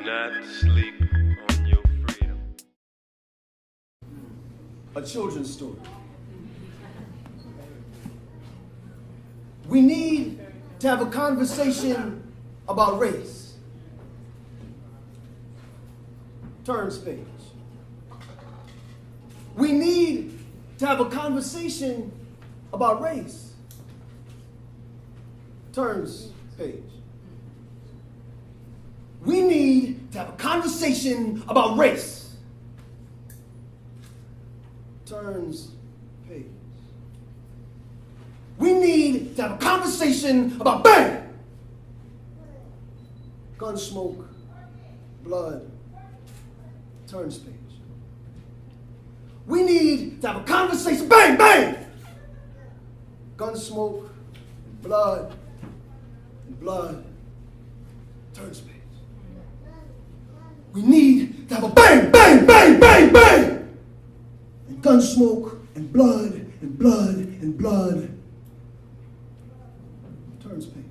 not sleep on your freedom. A children's story. We need to have a conversation about race. Turn page. We need to have a conversation about race. Turns page. We need to have a conversation about race. Turns page. We need to have a conversation about bang! Gun smoke, blood, turns page. We need to have a conversation, bang, bang! Gun smoke, blood, turns page. We need to have a bang, bang, bang, bang, bang! And gun smoke and blood and blood and blood turns page.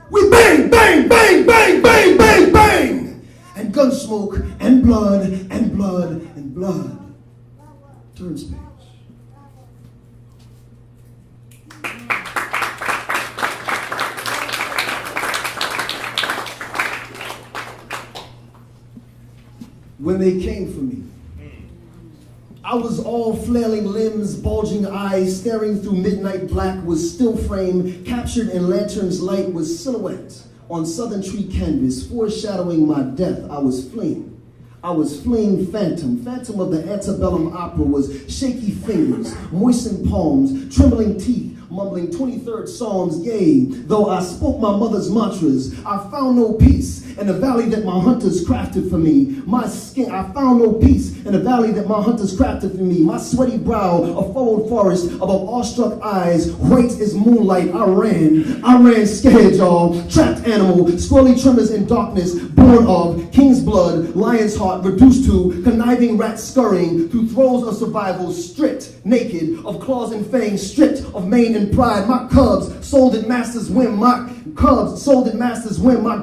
We bang, bang, bang, bang, bang, bang, bang! And gun smoke and blood and blood and blood turns page. When they came for me, I was all flailing limbs, bulging eyes, staring through midnight black, was still frame, captured in lantern's light, was silhouette on southern tree canvas, foreshadowing my death. I was fleeing phantom of the antebellum opera, was shaky fingers, moistened palms, trembling teeth, mumbling 23rd Psalms, yea, though I spoke my mother's mantras, I found no peace in the valley that my hunters crafted for me. My skin, I found no peace in the valley that my hunters crafted for me. My sweaty brow, a furrowed forest above awestruck eyes, white as moonlight. I ran scared, y'all, trapped animal, squirrely tremors in darkness, born of king's blood, lion's heart, reduced to conniving rat scurrying through throes of survival, stripped naked of claws and fangs, stripped of mane and pride. My cubs sold at master's whim. My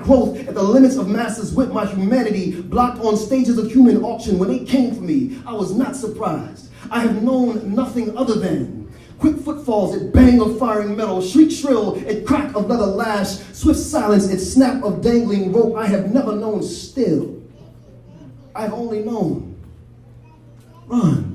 growth at the limits of master's whip. My humanity blocked on stages of human auction. When they came for me, I was not surprised. I have known nothing other than quick footfalls at bang of firing metal, shriek shrill at crack of leather lash, swift silence at snap of dangling rope. I have never known still. I have only known run.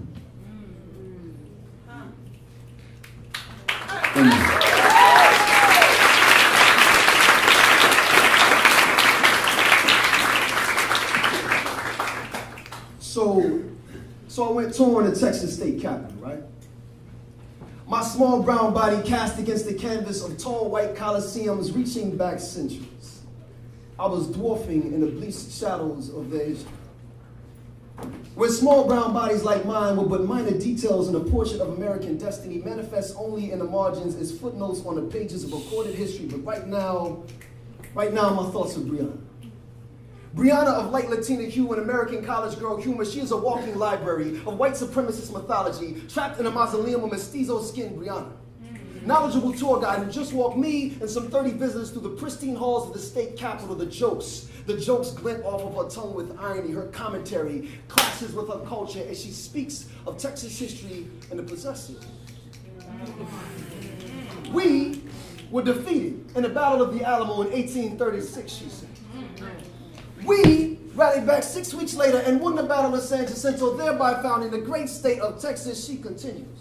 So I went touring the Texas State Capitol, right? My small brown body cast against the canvas of tall white coliseums reaching back centuries. I was dwarfing in the bleached shadows of their history. Where small brown bodies like mine were but minor details in a portrait of American destiny, manifest only in the margins as footnotes on the pages of recorded history. But right now my thoughts are Brianna. Brianna of light Latina hue and American college girl humor. She is a walking library of white supremacist mythology, trapped in a mausoleum of mestizo skin Brianna. Knowledgeable tour guide who just walked me and some 30 visitors through the pristine halls of the state capitol. The jokes glint off of her tongue with irony. Her commentary clashes with her culture as she speaks of Texas history and the possessors. We were defeated in the Battle of the Alamo in 1836, she said. We rallied back 6 weeks later and won the Battle of San Jacinto, thereby founding the great state of Texas, she continues.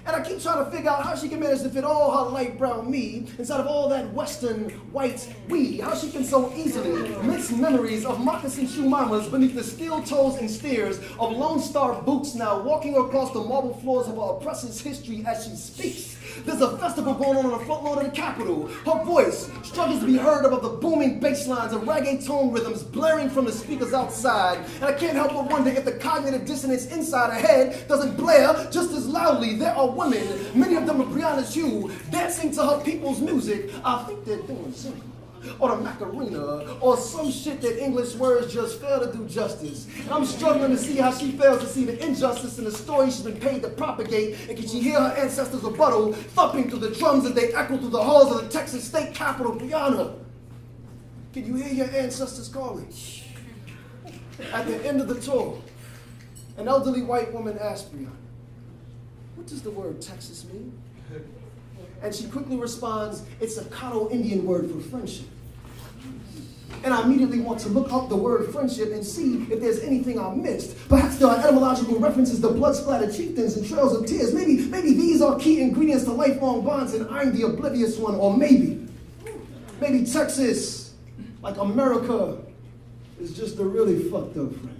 And I keep trying to figure out how she can manage to fit all her light brown me inside of all that western white we. How she can so easily mix memories of moccasin shoe mamas beneath the steel toes and steers of Lone Star boots now walking across the marble floors of her oppressor's history as she speaks. There's a festival going on the front lawn of the Capitol. Her voice struggles to be heard above the booming bass lines of reggaeton rhythms blaring from the speakers outside. And I can't help but wonder if the cognitive dissonance inside her head doesn't blare just as loudly. There are women, many of them of Brianna's hue, dancing to her people's music. I think they're doing something. or the Macarena, or some shit that English words just fail to do justice. And I'm struggling to see how she fails to see the injustice in the story she's been paid to propagate, and can she hear her ancestors' rebuttal thumping through the drums as they echo through the halls of the Texas state capitol, Brianna? Can you hear your ancestors calling? At the end of the tour, an elderly white woman asked Brianna, "What does the word Texas mean?" And she quickly responds, "It's a Caddo Indian word for friendship." And I immediately want to look up the word friendship and see if there's anything I missed. Perhaps there are etymological references to blood-splattered chieftains and trails of tears. Maybe these are key ingredients to lifelong bonds and I'm the oblivious one. Or maybe Texas, like America, is just a really fucked up friend.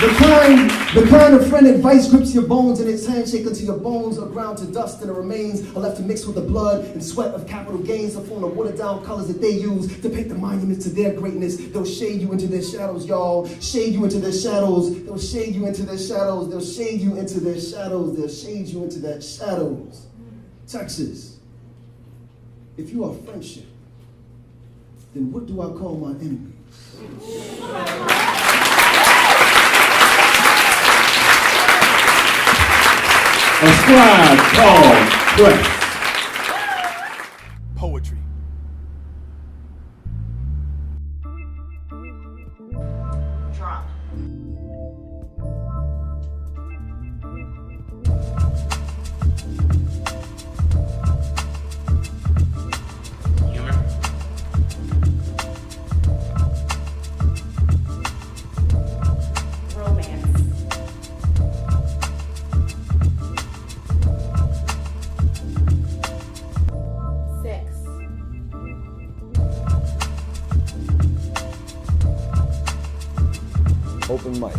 The kind of friend that vice grips your bones in its handshake until your bones are ground to dust and the remains are left to mix with the blood and sweat of capital gains to form the watered down colors that they use to paint the monuments to their greatness. They'll shade you into their shadows, y'all. Shade you into their shadows. They'll shade you into their shadows. They'll shade you into their shadows. They'll shade you into their shadows. Texas, if you are friendship, then what do I call my enemies? A scribe called Quess. Poetry. Drop. Humor. Romance. Sex. Open mic.